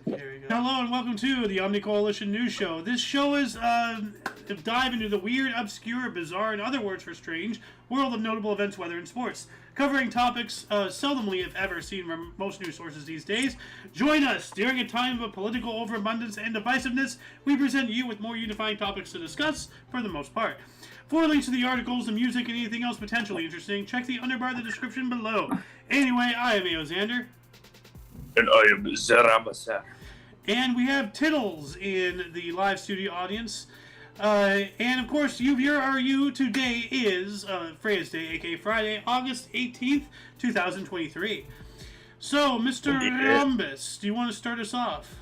Here we go. Hello and welcome to the Omni Coalition News Show. This show is a dive into the weird, obscure, bizarre, and other words for strange world of notable events, weather, and sports. Covering topics seldomly, if ever, seen from most news sources these days. Join us during a time of political overabundance and divisiveness. We present you with more unifying topics to discuss, for the most part. For links to the articles, the music, and anything else potentially interesting, check the underbar in the description below. Anyway, I am Xander. And I am Zaramasa. And we have Tittles in the live studio audience. And of course, you. Today is Freya's Day, aka Friday, August 18th, 2023. So, Mr. Rhombus, do you want to start us off?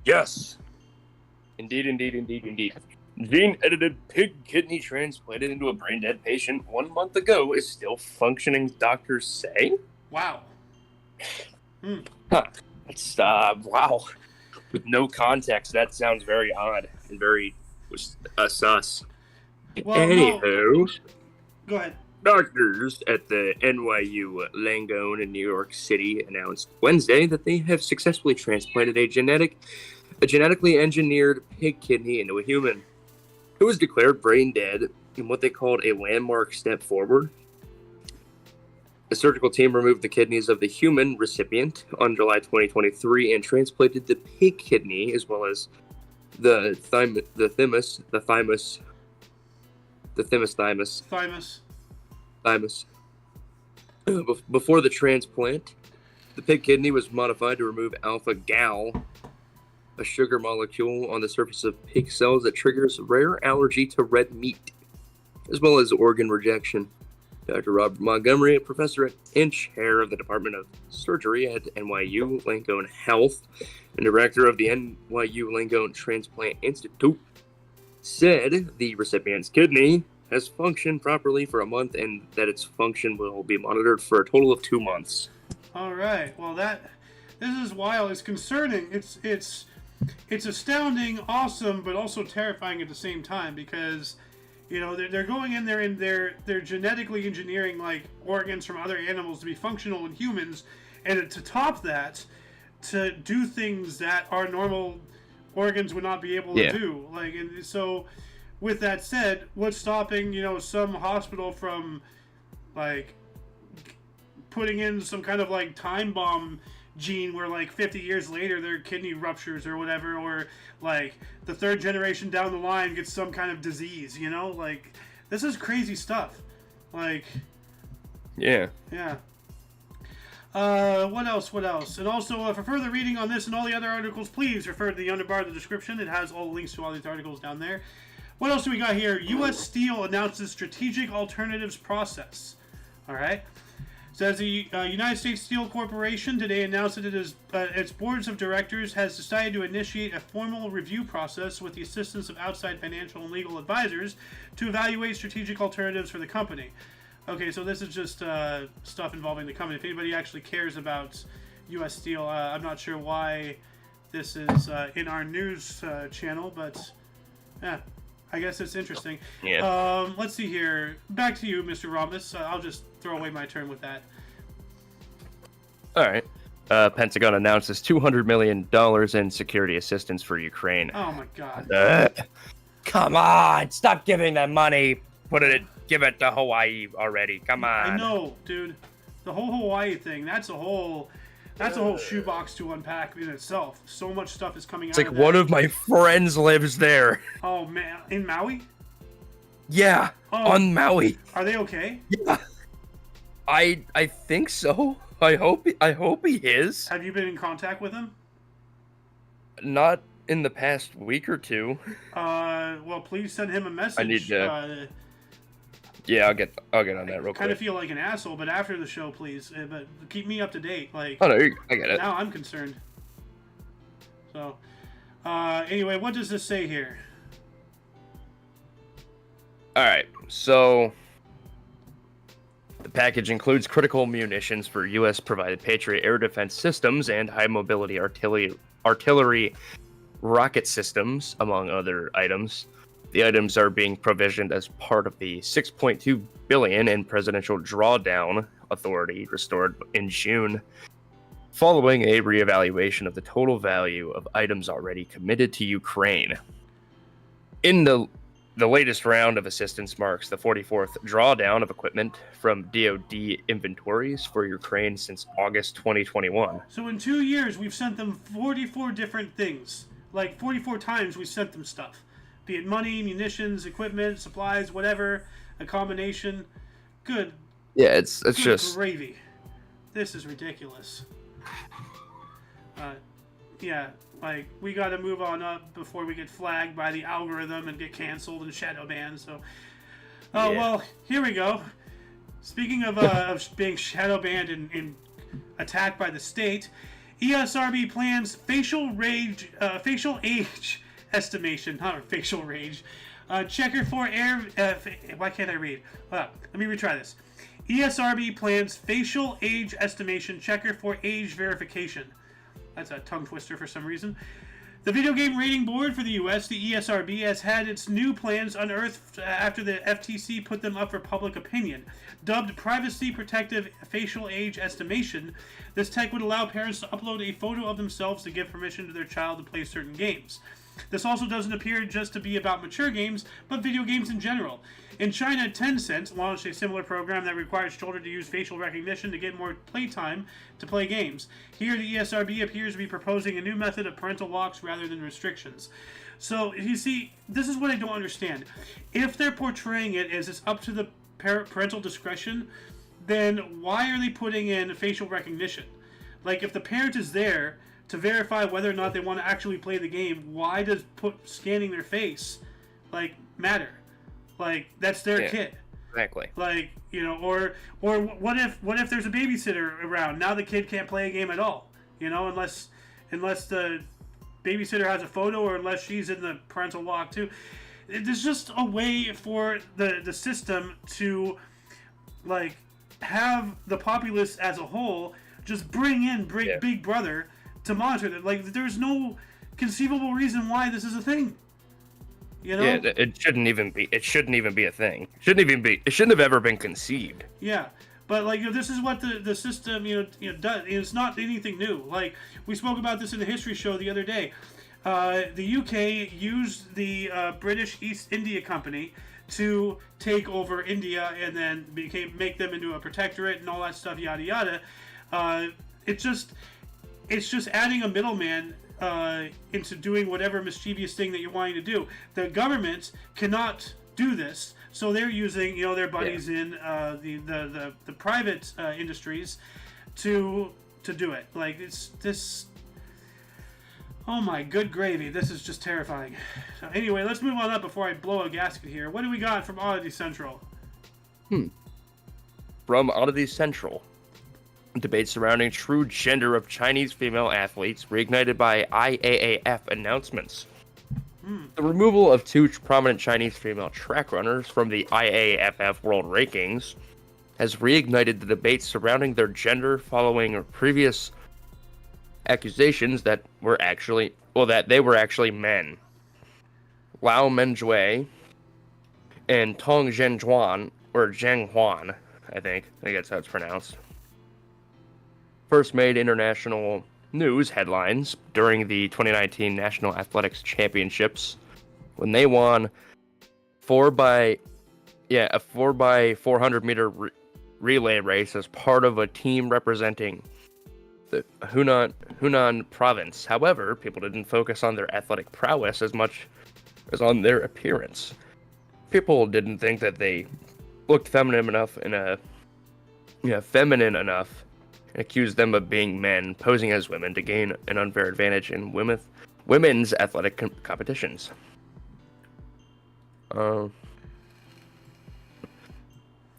Yes. Indeed. Gene-edited pig kidney transplanted into a brain-dead patient 1 month ago is still functioning, doctors say? Wow. Huh. That's, wow. With no context, that sounds very odd and very sus. Well, Anywho, no. Go ahead. Doctors at the NYU Langone in New York City announced Wednesday that they have successfully transplanted a genetically engineered pig kidney into a human who was declared brain dead in what they called a landmark step forward. The surgical team removed the kidneys of the human recipient on July 2023 and transplanted the pig kidney as well as the thymus. Before the transplant, the pig kidney was modified to remove alpha-gal, a sugar molecule on the surface of pig cells that triggers rare allergy to red meat, as well as organ rejection. Dr. Robert Montgomery, a professor and chair of the Department of Surgery at NYU Langone Health and director of the NYU Langone Transplant Institute, said the recipient's kidney has functioned properly for a month and that its function will be monitored for a total of 2 months. All right. Well, this is wild. It's concerning. It's astounding, awesome, but also terrifying at the same time because, you know, they're going in there and they're genetically engineering like organs from other animals to be functional in humans, and to top that, to do things that our normal organs would not be able to do. Like, and so, with that said, what's stopping, you know, some hospital from like putting in some kind of like time bomb gene where like 50 years later their kidney ruptures or whatever, or like the third generation down the line gets some kind of disease, you know? Like, this is crazy stuff. Like, yeah. What else? And also, for further reading on this and all the other articles, please refer to the underbar of the description. It has all the links to all these articles down there. What else do we got here? U.S. Steel announces strategic alternatives process. All right. Says the United States Steel Corporation today announced that its boards of directors has decided to initiate a formal review process with the assistance of outside financial and legal advisors to evaluate strategic alternatives for the company. Okay, so this is just stuff involving the company. If anybody actually cares about U.S. Steel, I'm not sure why this is in our news channel, but yeah. I guess it's interesting. Yeah. Let's see here. Back to you, Mr. Rhombus. I'll just throw away my turn with that. All right. Pentagon announces $200 million in security assistance for Ukraine. Oh my God. Come on. Stop giving them money. Give it to Hawaii already. Come on. I know, dude. The whole Hawaii thing, that's a whole shoebox to unpack in itself. So much stuff is coming out. It's like one of my friends lives there. Oh man, in Maui? Yeah, on Maui. Are they okay? Yeah. I think so. I hope he is. Have you been in contact with him? Not in the past week or two. Well, please send him a message. I need to. Yeah, I'll get on that real quick. I kind of feel like an asshole, but after the show, please. But keep me up to date. Like, oh no, I get it. Now I'm concerned. So, anyway, what does this say here? All right, so the package includes critical munitions for U.S.-provided Patriot air defense systems and high-mobility artillery rocket systems, among other items. The items are being provisioned as part of the— billion in presidential drawdown authority restored in June following a reevaluation of the total value of items already committed to Ukraine. In the latest round of assistance marks the 44th drawdown of equipment from DoD inventories for Ukraine since August 2021. So in 2 years, we've sent them 44 different things. Like 44 times we sent them stuff. Be it money, munitions, equipment, supplies, whatever, a combination. Good. Yeah, it's Good just gravy. This is ridiculous. Yeah, like, we gotta move on up before we get flagged by the algorithm and get canceled and shadow banned, so... Oh, Yeah. well, here we go. Speaking of being shadow banned and attacked by the state, ESRB plans facial age estimation, not facial rage. Checker for air... why can't I read? Let me retry this. ESRB plans facial age estimation checker for age verification. That's a tongue twister for some reason. The Video Game Rating Board for the U.S., the ESRB, has had its new plans unearthed after the FTC put them up for public opinion. Dubbed Privacy Protective Facial Age Estimation, this tech would allow parents to upload a photo of themselves to give permission to their child to play certain games. This also doesn't appear just to be about mature games, but video games in general. In China, Tencent launched a similar program that requires children to use facial recognition to get more playtime to play games. Here, the ESRB appears to be proposing a new method of parental locks rather than restrictions. So, you see, this is what I don't understand. If they're portraying it as it's up to the parental discretion, then why are they putting in facial recognition? Like, if the parent is there to verify whether or not they want to actually play the game, why does scanning their face, like, matter? Like, that's their kid. Exactly. Like, you know, or what if there's a babysitter around? Now the kid can't play a game at all, you know, unless the babysitter has a photo or unless she's in the parental lock too. There's just a way for the system to, like, have the populace as a whole just bring Big Brother to monitor them. Like, there's no conceivable reason why this is a thing. You know? Yeah, it shouldn't even be a thing. It shouldn't have ever been conceived. Yeah. But, like, you know, this is what the system, you know, does. It's not anything new. Like, we spoke about this in the history show the other day. The UK used the British East India Company to take over India and then make them into a protectorate and all that stuff, yada yada. It's just adding a middleman into doing whatever mischievous thing that you're wanting to do. The government cannot do this, so they're using, you know, their buddies in the private industries to do it. Like, it's this. Oh my good gravy! This is just terrifying. So anyway, let's move on up before I blow a gasket here. What do we got from Oddity Central? From Oddity Central. Debate surrounding true gender of Chinese female athletes reignited by IAAF announcements. The removal of two prominent Chinese female track runners from the IAAF World Rankings has reignited the debate surrounding their gender following previous accusations that they were actually men. Lao Menjue and Tong Zhenjuan, or Zhenghuan, I think that's how it's pronounced, first made international news headlines during the 2019 National Athletics Championships when they won a 4x400 meter relay race as part of a team representing the Hunan province. However, people didn't focus on their athletic prowess as much as on their appearance. People didn't think that they looked feminine enough and accused them of being men posing as women to gain an unfair advantage in women's athletic competitions.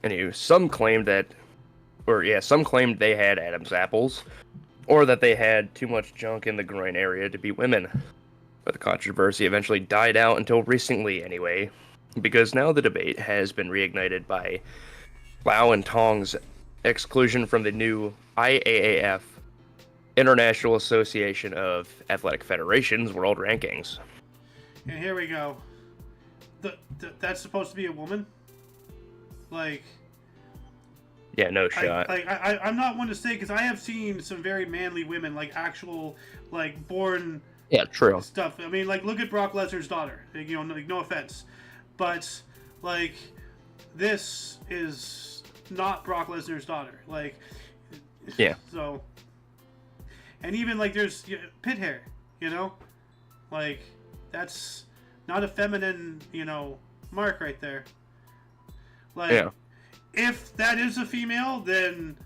Anyway, some claimed they had Adam's apples, or that they had too much junk in the groin area to be women. But the controversy eventually died out until recently anyway, because now the debate has been reignited by Lao and Tong's exclusion from the new IAAF, International Association of Athletic Federations, World Rankings. And here we go. That's supposed to be a woman? Like... Yeah, no shot. I'm not one to say, because I have seen some very manly women, like actual, like born Yeah, true. stuff. I mean, like look at Brock Lesnar's daughter. You know, no offense, but like this is not Brock Lesnar's daughter. Like, yeah. So, and even like there's pit hair. You know, like that's not a feminine, mark right there. Like, yeah. If that is a female, then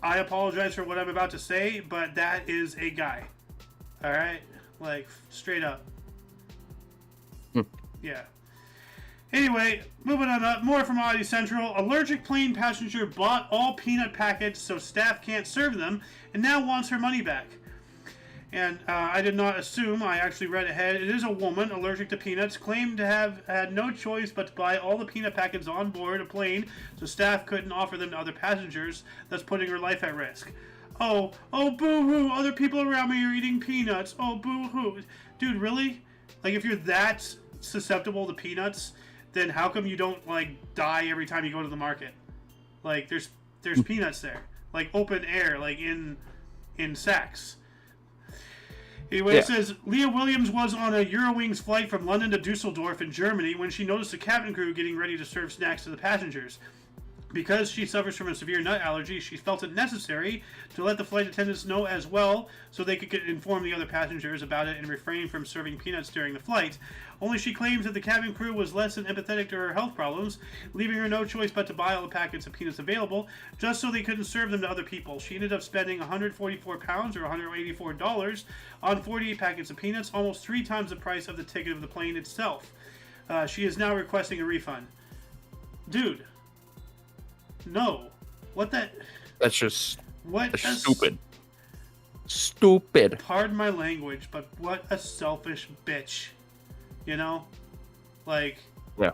I apologize for what I'm about to say, but that is a guy. All right? Like, straight up. Yeah. Anyway, moving on up. More from Oddity Central. Allergic plane passenger bought all peanut packets so staff can't serve them and now wants her money back. And I did not assume, I actually read ahead. It is a woman allergic to peanuts, claimed to have had no choice but to buy all the peanut packets on board a plane so staff couldn't offer them to other passengers, thus putting her life at risk. Oh, boo-hoo, other people around me are eating peanuts. Oh, boo-hoo. Dude, really? Like, if you're that susceptible to peanuts, then how come you don't, like, die every time you go to the market? Like, there's peanuts there. Like, open air, like, in sacks. Anyway, It says, Leah Williams was on a Eurowings flight from London to Dusseldorf in Germany when she noticed the cabin crew getting ready to serve snacks to the passengers. Because she suffers from a severe nut allergy, she felt it necessary to let the flight attendants know as well so they could inform the other passengers about it and refrain from serving peanuts during the flight. Only she claims that the cabin crew was less than empathetic to her health problems, leaving her no choice but to buy all the packets of peanuts available just so they couldn't serve them to other people. She ended up spending £144 or $184 on 48 packets of peanuts, almost 3 times the price of the ticket of the plane itself. She is now requesting a refund. Dude. No. What that... That's just... What that's stupid. Stupid. Pardon my language, but what a selfish bitch. You know? Like... Yeah.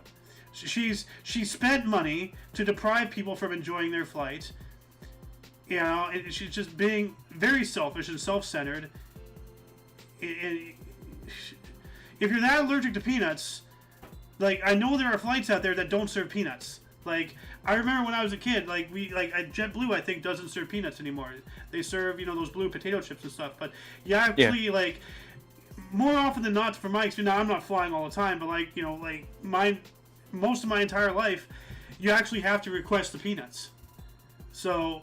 She spent money to deprive people from enjoying their flight. You know, and she's just being very selfish and self-centered. And if you're that allergic to peanuts... Like, I know there are flights out there that don't serve peanuts. Like, I remember when I was a kid, JetBlue, I think, doesn't serve peanuts anymore. They serve, those blue potato chips and stuff. But, more often than not, from my experience, now I'm not flying all the time, but, most of my entire life, you actually have to request the peanuts. So,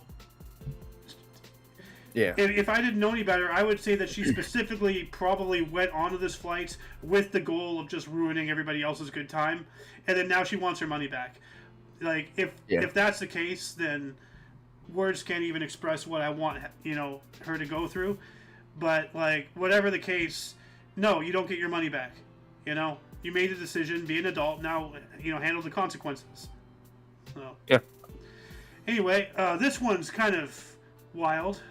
yeah. If I didn't know any better, I would say that she specifically probably went onto this flight with the goal of just ruining everybody else's good time, and then now she wants her money back. Like, if that's the case, then words can't even express what I want, her to go through. But, whatever the case, no, you don't get your money back. You made a decision, be an adult, now, handle the consequences. So. Yeah. Anyway, this one's kind of wild.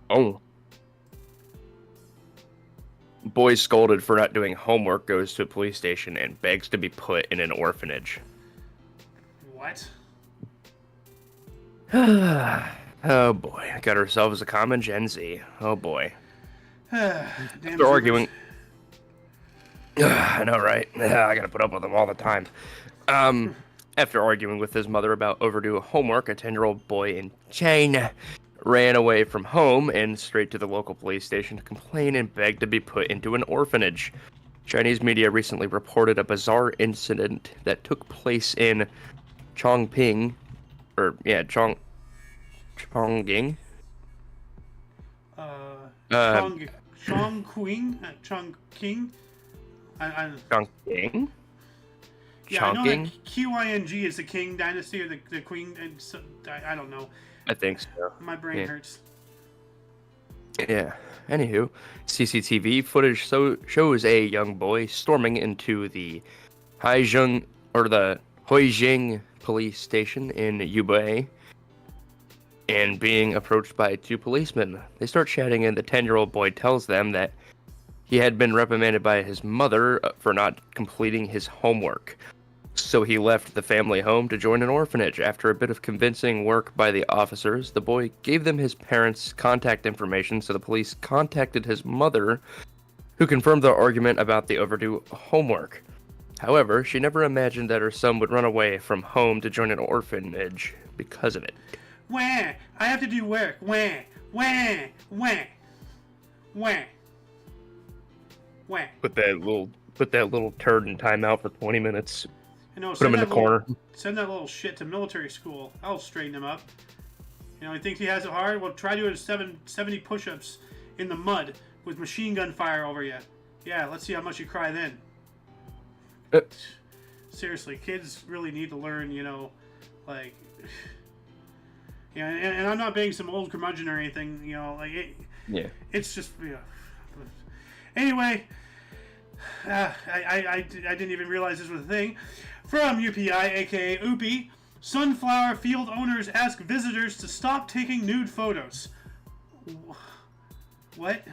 Oh. Boy scolded for not doing homework goes to a police station and begs to be put in an orphanage. What? Oh boy, got ourselves a common Gen Z. Oh boy. After arguing. I know, right? I gotta put up with them all the time. After arguing with his mother about overdue homework, a 10-year-old boy in China ran away from home and straight to the local police station to complain and beg to be put into an orphanage. Chinese media recently reported a bizarre incident that took place in Chongqing. Chongqing. Chongqing? Yeah, I know that Qing is the King dynasty or the Queen. I don't know. I think so. My brain hurts. Yeah. Anywho, CCTV footage shows a young boy storming into the Huijing police station in Yubei and being approached by 2 policemen. They start chatting and the 10-year-old boy tells them that he had been reprimanded by his mother for not completing his homework. So he left the family home to join an orphanage. After a bit of convincing work by the officers, the boy gave them his parents' contact information, so the police contacted his mother, who confirmed the argument about the overdue homework. However, she never imagined that her son would run away from home to join an orphanage because of it. Wah! I have to do work. Wah! Wah! Wah! Wah! Wah! Put that little turd in timeout for 20 minutes. You know, Put him in the corner. Send that little shit to military school. I'll straighten him up. You know, he thinks he has it hard? Well, try doing 70 push-ups in the mud with machine gun fire over you. Yeah, let's see how much you cry then. Seriously, kids really need to learn, you know, like... Yeah, and I'm not being some old curmudgeon or anything, you know, like... It's just, you know... Anyway, I didn't even realize this was a thing. From UPI, aka Oopie, sunflower field owners ask visitors to stop taking nude photos. What?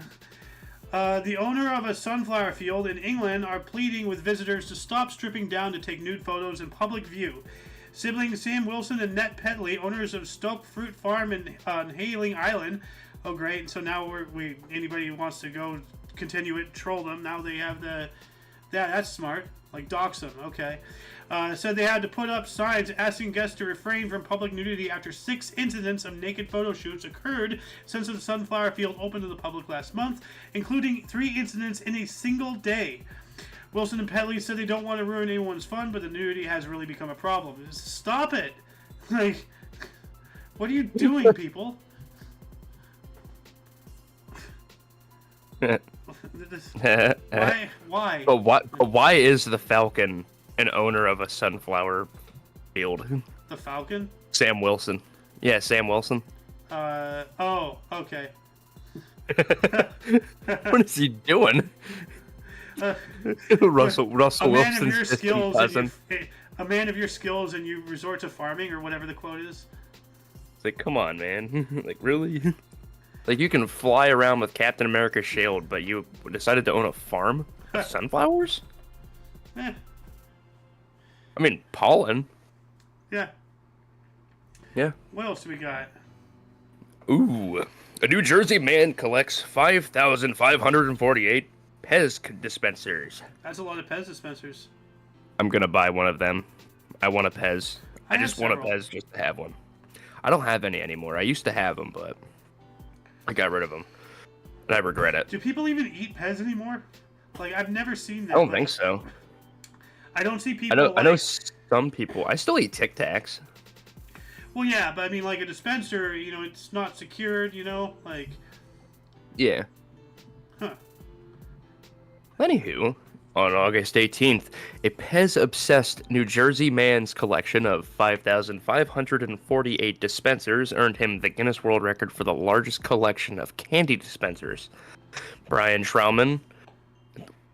The owner of a sunflower field in England are pleading with visitors to stop stripping down to take nude photos in public view. Siblings Sam Wilson and Nett Petley, owners of Stoke Fruit Farm on Hayling Island. Oh, great! So now anybody who wants to go continue it, troll them. Now they have that's smart. Like dox them. Okay. Said they had to put up signs asking guests to refrain from public nudity after 6 incidents of naked photo shoots occurred since the sunflower field opened to the public last month, including 3 incidents in a single day. Wilson and Petley said they don't want to ruin anyone's fun, but the nudity has really become a problem. Stop it! Like, what are you doing, people? Why? But why is the Falcon an owner of a sunflower field? The Falcon? Sam Wilson. Yeah, Sam Wilson. Oh, okay. What is he doing? Russell Wilson's cousin. A man of your skills and you resort to farming, or whatever the quote is. It's like, come on, man. Like, really? Like, you can fly around with Captain America's shield, but you decided to own a farm of sunflowers? Eh. I mean, pollen. Yeah. Yeah. What else do we got? Ooh. A New Jersey man collects 5,548 Pez dispensers. That's a lot of Pez dispensers. I'm going to buy one of them. I want a Pez. I just want a Pez just to have one. I don't have any anymore. I used to have them, but I got rid of them. And I regret it. Do people even eat Pez anymore? Like, I've never seen that. I don't think so. I don't see people. I know some people. I still eat Tic Tacs. Well, yeah, but I mean, like a dispenser, you know, it's not secured, you know, like. Yeah. Huh. Anywho, on August 18th, a Pez-obsessed New Jersey man's collection of 5,548 dispensers earned him the Guinness World Record for the largest collection of candy dispensers. Brian Schrauman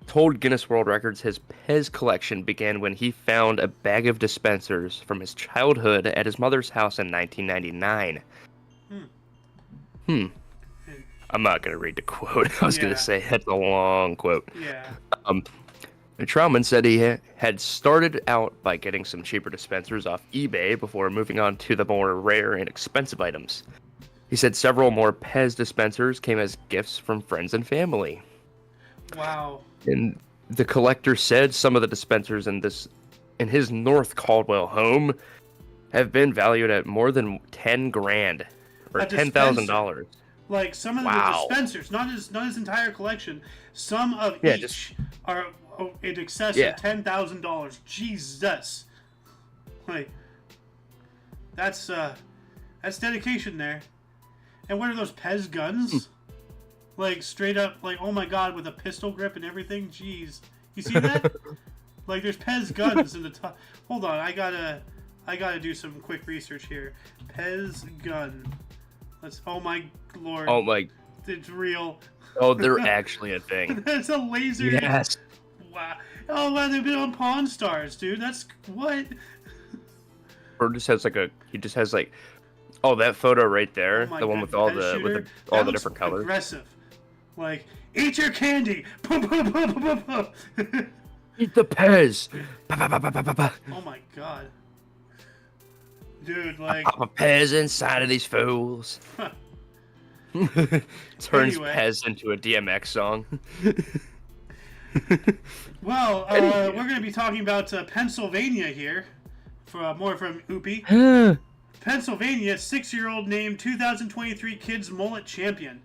told Guinness World Records his Pez collection began when he found a bag of dispensers from his childhood at his mother's house in 1999. I'm not going to read the quote. I was going to say that's a long quote. Yeah. Trauman said he had started out by getting some cheaper dispensers off eBay before moving on to the more rare and expensive items. He said several more Pez dispensers came as gifts from friends and family. Wow. And the collector said some of the dispensers in his North Caldwell home have been valued at more than $10,000 or $10,000. Like some of the dispensers, not his entire collection. Some of each are in excess of $10,000. Jesus, like that's dedication there. And what are those Pez guns? Like straight up, like oh my god, with a pistol grip and everything. Jeez, you see that? Like there's Pez guns in the top. Hold on, I gotta do some quick research here. Pez gun. Oh my lord. Oh my. It's real. Oh, they're actually a thing. That's a laser. Yes. Wow. Oh wow, they've been on Pawn Stars, dude. That's what. Or just has like. Oh, that photo right there, the one with all the different colors. Aggressive. Like, eat your candy. Eat the Pez. Oh my god. Dude, like... Pop a Pez inside of these fools. Turns Anyway. Pez into a DMX song. Well, Anyway. we're going to be talking about Pennsylvania here. For more from Oopie. Pennsylvania 6-year-old named 2023 Kids Mullet Champion.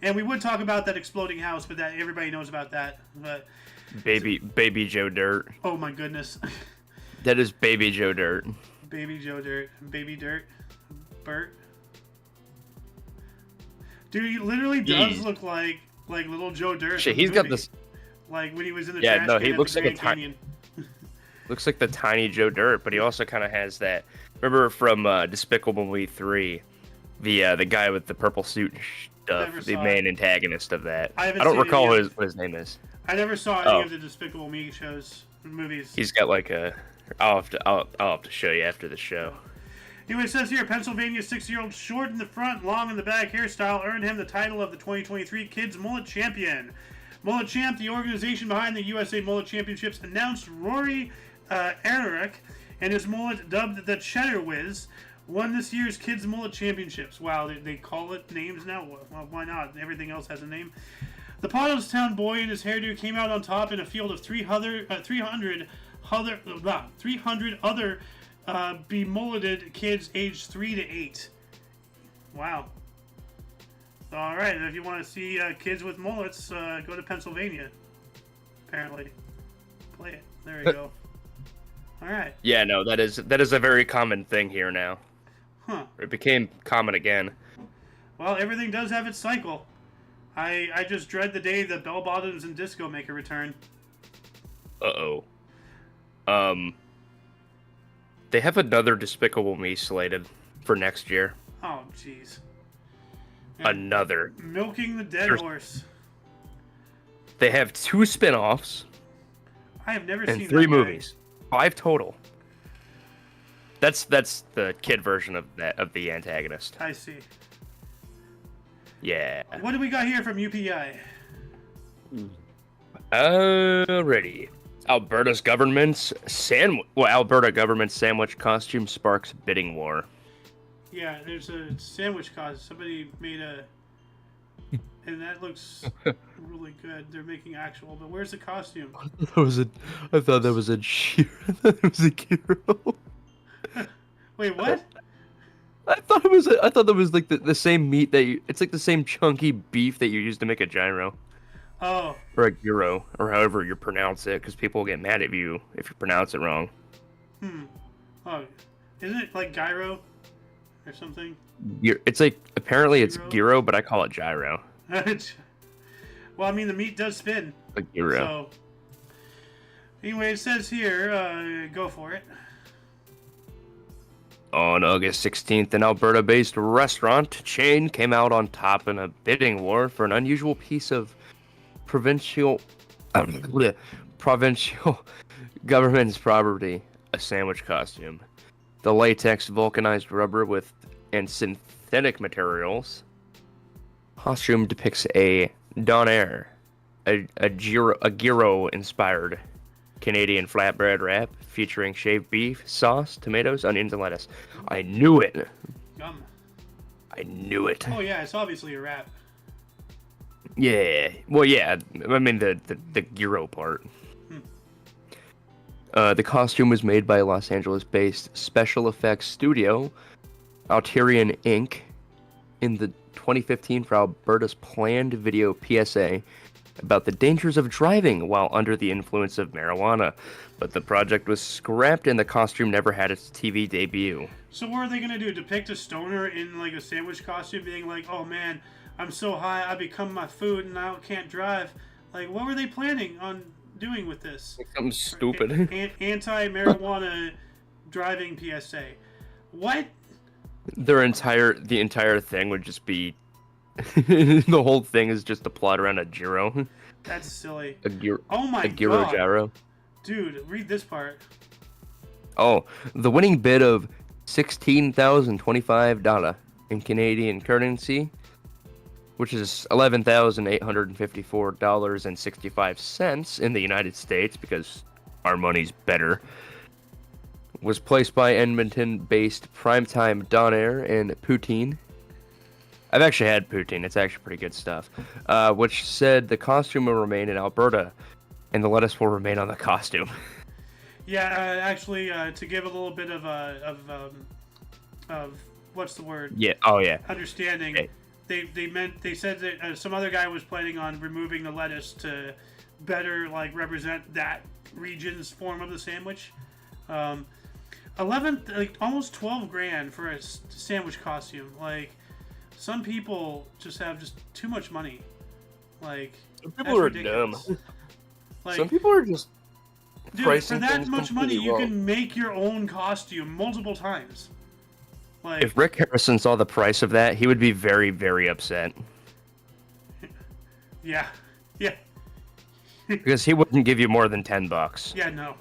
And we would talk about that exploding house, but that everybody knows about that. But Baby Joe Dirt. oh my goodness. That is Baby Joe Dirt. Baby Joe Dirt. Baby Dirt. Bert. Dude, he literally does look like little Joe Dirt. Shit, he's got this. Like when he was in the Yeah, trash no, can he at looks the like a Grand Canyon. Looks like the tiny Joe Dirt, but he also kind of has that. Remember from Despicable Me 3, the guy with the purple suit and stuff, the main antagonist of that. I don't recall what his name is. I never saw any of the Despicable Me movies. He's got like a. I'll have to show you after the show. Anyway, it says here, Pennsylvania's 6-year-old short in the front, long in the back hairstyle earned him the title of the 2023 Kids Mullet Champion. Mullet Champ, the organization behind the USA Mullet Championships, announced Rory Eric and his mullet, dubbed the Cheddar Whiz, won this year's Kids Mullet Championships. Wow, they call it names now? Well, why not? Everything else has a name. The Pottstown boy and his hairdo came out on top in a field of 300 other bemulleted kids aged 3 to 8. Wow. All right, if you want to see kids with mullets, go to Pennsylvania. Apparently, play it. There you go. All right. Yeah, no, that is a very common thing here now. Huh. It became common again. Well, everything does have its cycle. I just dread the day that bell bottoms and disco make a return. Uh-oh. They have another Despicable Me slated for next year. Oh, jeez. Another. Milking the dead horse. They have 2 spin-offs. I have never and seen 3 that movies. 5 total. That's the kid version of the antagonist. I see. Yeah. What do we got here from UPI? Alrighty. Alberta government sandwich costume sparks bidding war. Yeah, there's a sandwich costume. Somebody made a, and that looks really good. They're making actual, but where's the costume? I thought that was a gyro. Wait, what? I thought that was like the same meat it's like the same chunky beef that you use to make a gyro. Oh. Or a gyro, or however you pronounce it, because people will get mad at you if you pronounce it wrong. Oh, isn't it like gyro or something? It's like, apparently it's gyro, but I call it gyro. Well, I mean, the meat does spin. A gyro. So, anyway, it says here, go for it. On August 16th, an Alberta-based restaurant chain came out on top in a bidding war for an unusual piece of provincial government's property, a sandwich costume. The latex vulcanized rubber and synthetic materials costume depicts a donair, a gyro-inspired Canadian flatbread wrap featuring shaved beef, sauce, tomatoes, onions, and lettuce. I knew it. Yum. I knew it. Oh yeah, it's obviously a wrap. Yeah. Well, yeah. I mean the gyro part. The costume was made by Los Angeles-based special effects studio Alterian Inc. in the 2015 for Alberta's planned video PSA about the dangers of driving while under the influence of marijuana. But the project was scrapped and the costume never had its TV debut. So what are they going to do? Depict a stoner in like a sandwich costume being like, oh man, I'm so high I become my food and I can't drive. Like, what were they planning on doing with this? Something stupid. Anti-marijuana driving PSA. What? The entire thing would just be the whole thing is just a plot around a gyro. That's silly. Oh my god. Gyro. Dude, read this part. Oh, the winning bid of $16,025 in Canadian currency, which is $11,854.65 in the United States, because our money's better, was placed by Edmonton-based primetime Donair and Poutine. I've actually had poutine. It's actually pretty good stuff. Which said the costume will remain in Alberta and the lettuce will remain on the costume. Yeah, actually, to give a little bit of what's the word? Yeah. Oh yeah. Understanding. Okay. They said that some other guy was planning on removing the lettuce to better like represent that region's form of the sandwich. 11, like almost 12 grand for a sandwich costume. Like, some people just have too much money. Like, some people are ridiculous. dumb. Like, some people are just dude, for that much money, you wrong. can make your own costume multiple times. Like, If Rick Harrison saw the price of that, he would be very, very upset. Yeah. Because he wouldn't give you more than $10. Yeah, no.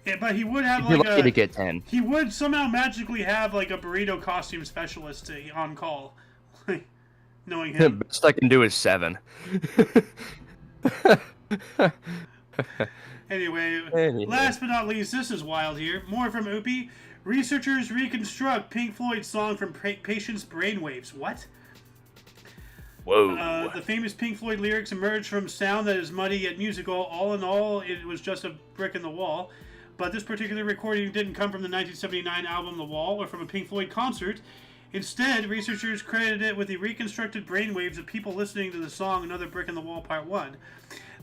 Yeah, but he would have You're like lucky to get 10. He would somehow magically have like a burrito costume specialist on call, knowing him. The best I can do is 7. Anyway, last but not least, this is wild here. More from Oopie. Researchers reconstruct Pink Floyd's song from patients' brainwaves. What? Whoa. The famous Pink Floyd lyrics emerge from sound that is muddy yet musical. All in all, it was just a brick in the wall. But this particular recording didn't come from the 1979 album The Wall or from a Pink Floyd concert. Instead, researchers credited it with the reconstructed brainwaves of people listening to the song Another Brick in the Wall Part 1.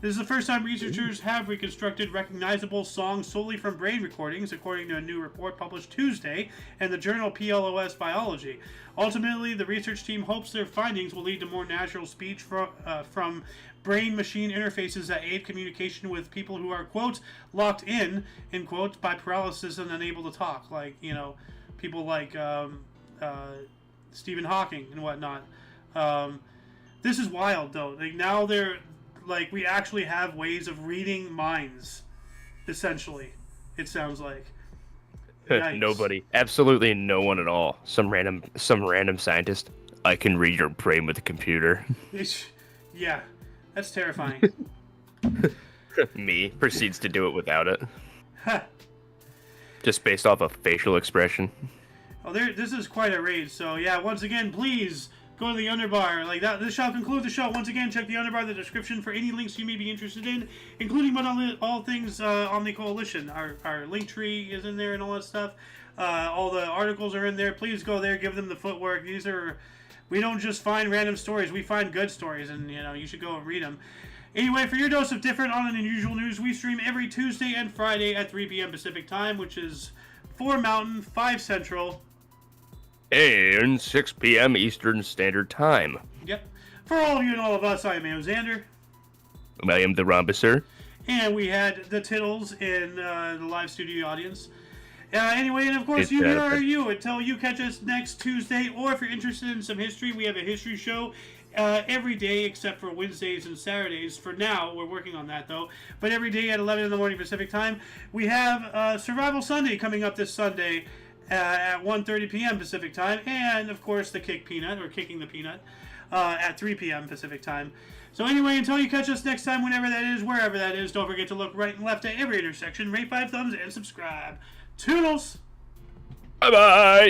This is the first time researchers have reconstructed recognizable songs solely from brain recordings, according to a new report published Tuesday in the journal PLOS Biology. Ultimately, the research team hopes their findings will lead to more natural speech from brain-machine interfaces that aid communication with people who are, quote, locked in quotes, by paralysis and unable to talk. Like, people like Stephen Hawking and whatnot. This is wild, though. Like, now they're... Like, we actually have ways of reading minds, essentially, it sounds like. Nobody. Absolutely no one at all. Some random scientist. I can read your brain with a computer. Yeah, that's terrifying. Me proceeds to do it without it. Just based off of facial expression. Oh, this is quite a raid, so yeah, once again, please... Go to the underbar. Like that. This shall conclude the show. Once again, check the underbar in the description for any links you may be interested in, including but all things Omni Coalition. Our link tree is in there and all that stuff. All the articles are in there. Please go there. Give them the footwork. We don't just find random stories. We find good stories, and you should go and read them. Anyway, for your dose of different on and unusual news, we stream every Tuesday and Friday at 3 p.m. Pacific time, which is 4 Mountain, 5 Central. And 6 p.m. Eastern Standard Time. Yep. For all of you and all of us, I am Xander. I am the Rhombuser. And we had the Tittles in the live studio audience. Anyway, and of course, here are you until you catch us next Tuesday. Or if you're interested in some history, we have a history show every day except for Wednesdays and Saturdays. For now, we're working on that, though. But every day at 11 in the morning Pacific time. We have Survival Sunday coming up this Sunday. At 1:30 p.m. Pacific time, and of course the Kicking the Peanut, at 3 p.m. Pacific time. So anyway, until you catch us next time, whenever that is, wherever that is, don't forget to look right and left at every intersection, rate 5 thumbs, and subscribe. Toodles! Bye-bye!